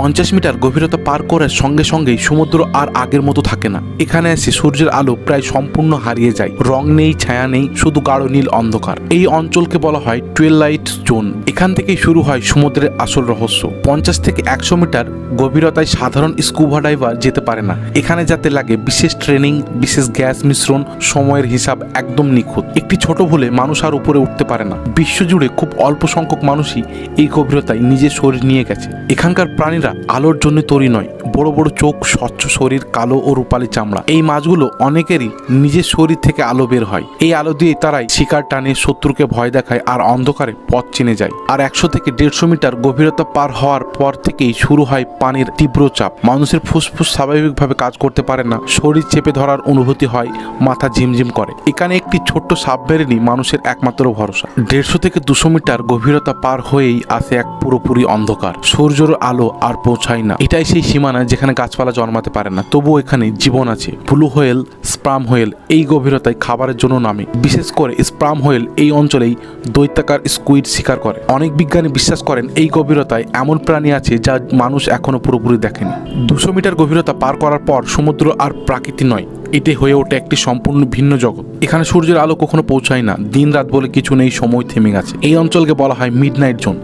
50 metre গভীরতা পার করার সঙ্গে সঙ্গেই সমুদ্র আর আগের মতো থাকে না। এখানে এসে সূর্যের আলো প্রায় সম্পূর্ণ হারিয়ে যায়, রং নেই, ছায়া নেই, শুধু গাঢ় নীল অন্ধকার। এই অঞ্চলকে বলা হয় টুয়েলাইট জোন। এখান থেকেই শুরু হয় সমুদ্রের আসল রহস্য। 50 থেকে 100 মিটার গভীরতায় সাধারণ স্কুবা ডাইভার যেতে পারে না। এখানে যাতে লাগে বিশেষ ট্রেনিং, বিশেষ গ্যাস মিশ্রণ, সময়ের হিসাব একদম নিখুঁত। একটি ছোট ভুলে মানুষ আর উপরে উঠতে পারে না। বিশ্বজুড়ে খুব অল্প সংখ্যক মানুষই এই গভীরতায় নিজের শরীর নিয়ে গেছে। এখানকার প্রাণীরা আলোর জন্য তৈরি নয়। বড় বড় চোখ, স্বচ্ছ শরীর, কালো ও রূপালী চামড়া। এই মাছগুলো অনেকেরই নিজের শরীর থেকে আলো বের হয়। এই আলো দিয়ে তারাই শিকার টানে, শত্রুকে ভয় দেখায় আর অন্ধকারে পথ চিনে যায়। আর 100 থেকে 150 মিটার গভীরতা পার হওয়ার পর থেকেই শুরু হয় পানির তীব্র চাপ। মানুষের ফুসফুস স্বাভাবিকভাবে কাজ করতে পারে না, শরীর চেপে ধরার অনুভূতি হয়, মাথা ঝিমঝিম করে। এখানে একটি ছোট্ট সাবমেরিনই মানুষের একমাত্র ভরসা। 150 থেকে 200 মিটার গভীরতা পার হয়েই আসে এক পুরোপুরি অন্ধকার। সূর্যের আলো আর পৌঁছায় না। এটাই সেই সীমানা যেখানে গাছপালা জন্মাতে পারে না, তবুও এখানে জীবন আছে। ব্লু হোয়েল, স্পার্ম হোয়েল এই গভীরতায় খাবারের জন্য নামে। বিশেষ করে স্পার্ম হোয়েল এই অঞ্চলেই দৈত্যাকার স্কুইড শিকার করে। অনেক বিজ্ঞানী বিশ্বাস করেন এই গভীরতায় এমন প্রাণী আছে যা মানুষ এখনো পুরোপুরি দেখেনি। 200 মিটার গভীরতা পার করার পর সমুদ্র আর প্রাকৃতিক নয়, এতে হয়ে ওঠে একটি সম্পূর্ণ ভিন্ন জগৎ। এখানে সূর্যের আলো কখনো পৌঁছায় না, দিন রাত বলে কিছু নেই, সময় থেমে গেছে। এই অঞ্চলকে বলা হয় মিডনাইট জোন।